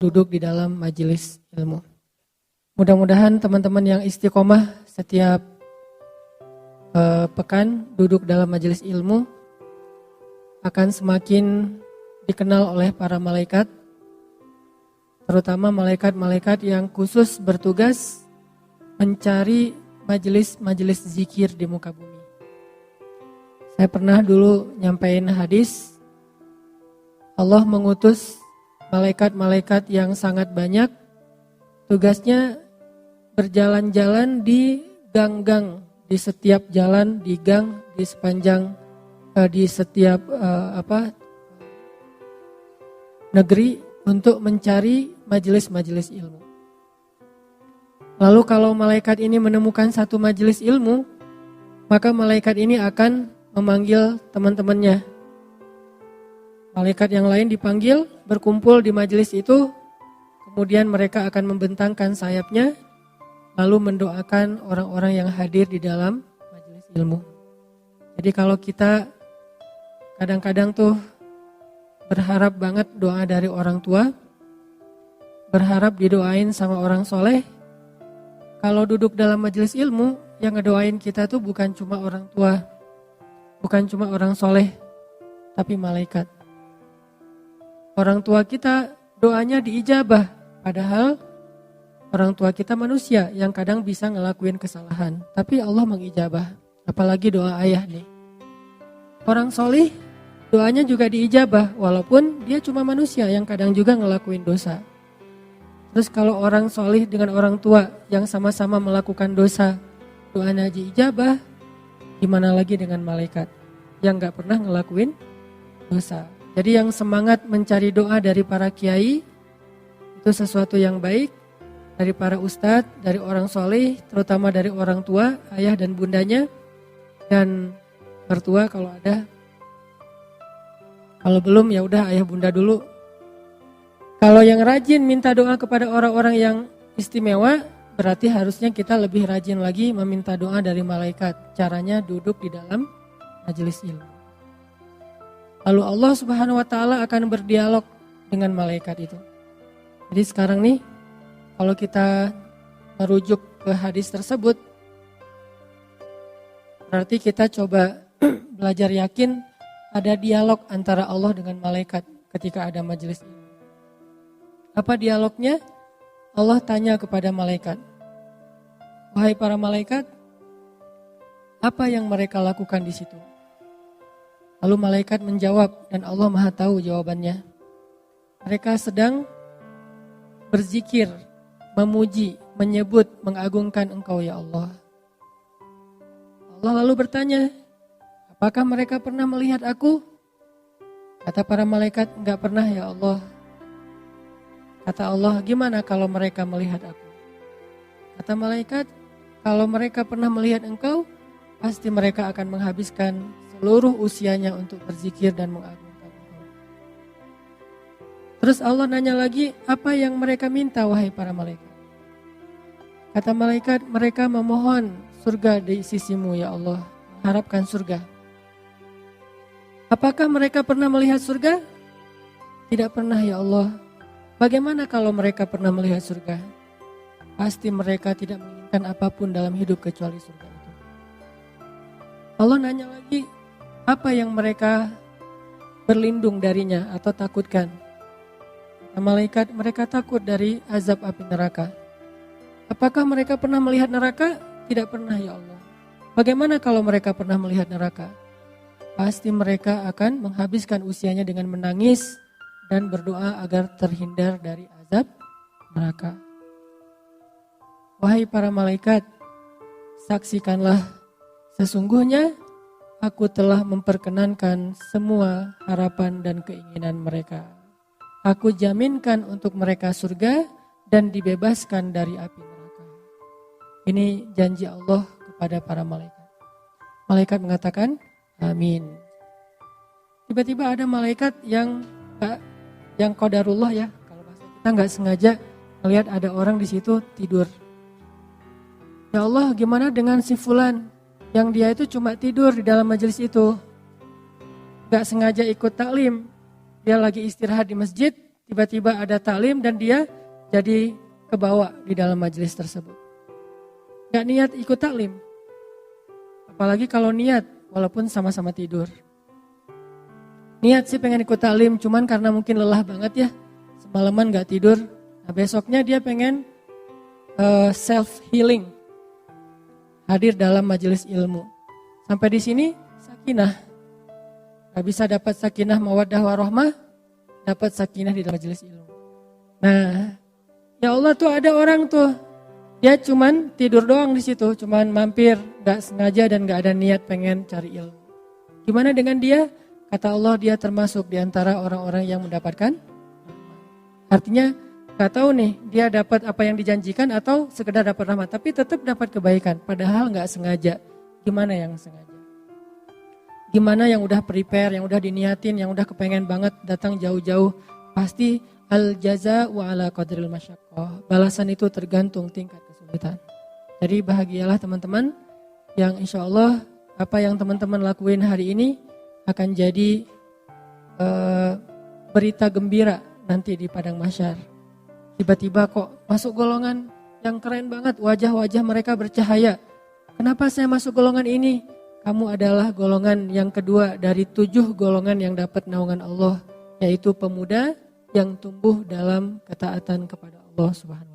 duduk di dalam majelis ilmu. Mudah-mudahan teman-teman yang istiqomah setiap pekan duduk dalam majelis ilmu akan semakin dikenal oleh para malaikat, terutama malaikat-malaikat yang khusus bertugas mencari majelis-majelis zikir di muka bumi. Saya pernah dulu nyampein hadis, Allah mengutus malaikat-malaikat yang sangat banyak, tugasnya berjalan-jalan di gang-gang, di setiap jalan, di gang, di sepanjang, di setiap negeri untuk mencari majelis-majelis ilmu. Lalu kalau malaikat ini menemukan satu majelis ilmu, maka malaikat ini akan memanggil teman-temannya. Malaikat yang lain dipanggil, berkumpul di majelis itu, kemudian mereka akan membentangkan sayapnya, lalu mendoakan orang-orang yang hadir di dalam majelis ilmu. Jadi kalau kita kadang-kadang tuh berharap banget doa dari orang tua, berharap didoain sama orang soleh, kalau duduk dalam majelis ilmu, yang ngedoain kita tuh bukan cuma orang tua, bukan cuma orang soleh, tapi malaikat. Orang tua kita doanya diijabah, padahal orang tua kita manusia yang kadang bisa ngelakuin kesalahan. Tapi Allah mengijabah, apalagi doa ayah nih. Orang soleh doanya juga diijabah, walaupun dia cuma manusia yang kadang juga ngelakuin dosa. Terus kalau orang soleh dengan orang tua yang sama-sama melakukan dosa, doanya diijabah, gimana lagi dengan malaikat yang gak pernah ngelakuin dosa. Jadi yang semangat mencari doa dari para kiai itu sesuatu yang baik, dari para ustadz, dari orang soleh, terutama dari orang tua, ayah dan bundanya, dan mertua kalau ada. Kalau belum ya udah ayah bunda dulu. Kalau yang rajin minta doa kepada orang-orang yang istimewa, berarti harusnya kita lebih rajin lagi meminta doa dari malaikat. Caranya duduk di dalam majelis ilmu. Lalu Allah Subhanahu wa taala akan berdialog dengan malaikat itu. Jadi sekarang nih, kalau kita merujuk ke hadis tersebut, berarti kita coba belajar yakin ada dialog antara Allah dengan malaikat ketika ada majelis ilmu. Apa dialognya? Allah tanya kepada malaikat, wahai para malaikat, apa yang mereka lakukan di situ? Lalu malaikat menjawab, dan Allah Maha tahu jawabannya. Mereka sedang berzikir, memuji, menyebut, mengagungkan Engkau ya Allah. Allah lalu bertanya, apakah mereka pernah melihat aku? Kata para malaikat, enggak pernah ya Allah. Kata Allah, gimana kalau mereka melihat aku? Kata malaikat, kalau mereka pernah melihat Engkau, pasti mereka akan menghabiskan seluruh usianya untuk berzikir dan mengagungkan Engkau. Terus Allah nanya lagi, apa yang mereka minta wahai para malaikat? Kata malaikat, mereka memohon surga di sisimu ya Allah, mengharapkan surga. Apakah mereka pernah melihat surga? Tidak pernah ya Allah. Bagaimana kalau mereka pernah melihat surga? Pasti mereka tidak menginginkan apapun dalam hidup kecuali surga itu. Allah nanya lagi, apa yang mereka berlindung darinya atau takutkan? Malaikat, mereka takut dari azab api neraka. Apakah mereka pernah melihat neraka? Tidak pernah ya Allah. Bagaimana kalau mereka pernah melihat neraka? Pasti mereka akan menghabiskan usianya dengan menangis dan berdoa agar terhindar dari azab neraka. Wahai para malaikat, saksikanlah, sesungguhnya aku telah memperkenankan semua harapan dan keinginan mereka. Aku jaminkan untuk mereka surga dan dibebaskan dari api neraka. Ini janji Allah kepada para malaikat. Malaikat mengatakan, amin. Tiba-tiba ada malaikat yang qadarullah ya, kalau bahasa kita nggak sengaja melihat ada orang di situ tidur. Ya Allah, gimana dengan si fulan yang dia itu cuma tidur di dalam majelis itu, nggak sengaja ikut taklim, dia lagi istirahat di masjid, tiba-tiba ada taklim dan dia jadi kebawa di dalam majelis tersebut. Gak niat ikut taklim. Apalagi kalau niat, walaupun sama-sama tidur. Niat sih pengen ikut taklim, cuman karena mungkin lelah banget ya, semalaman gak tidur. Nah besoknya dia pengen self-healing, hadir dalam majelis ilmu. Sampai di sini sakinah. Gak bisa dapat sakinah mawaddah warahmah, dapat sakinah di dalam majelis ilmu. Nah, ya Allah tuh ada orang tuh, dia cuman tidur doang di situ, cuman mampir, gak sengaja dan gak ada niat pengen cari ilmu. Gimana dengan dia? Kata Allah dia termasuk di antara orang-orang yang mendapatkan. Artinya gak tahu nih dia dapat apa yang dijanjikan atau sekedar dapat rahmat, tapi tetap dapat kebaikan, padahal gak sengaja. Gimana yang sengaja? Gimana yang udah prepare, yang udah diniatin, yang udah kepengen banget datang jauh-jauh, pasti al jaza wa ala qadril masyaqqah. Balasan itu tergantung tingkat kesulitan. Jadi bahagialah teman-teman yang insya Allah apa yang teman-teman lakuin hari ini akan jadi berita gembira nanti di padang mahsyar. Tiba-tiba kok masuk golongan yang keren banget, wajah-wajah mereka bercahaya. Kenapa saya masuk golongan ini? Kamu adalah golongan yang kedua dari 7 golongan yang dapat naungan Allah, yaitu pemuda yang tumbuh dalam ketaatan kepada Allah Subhanahu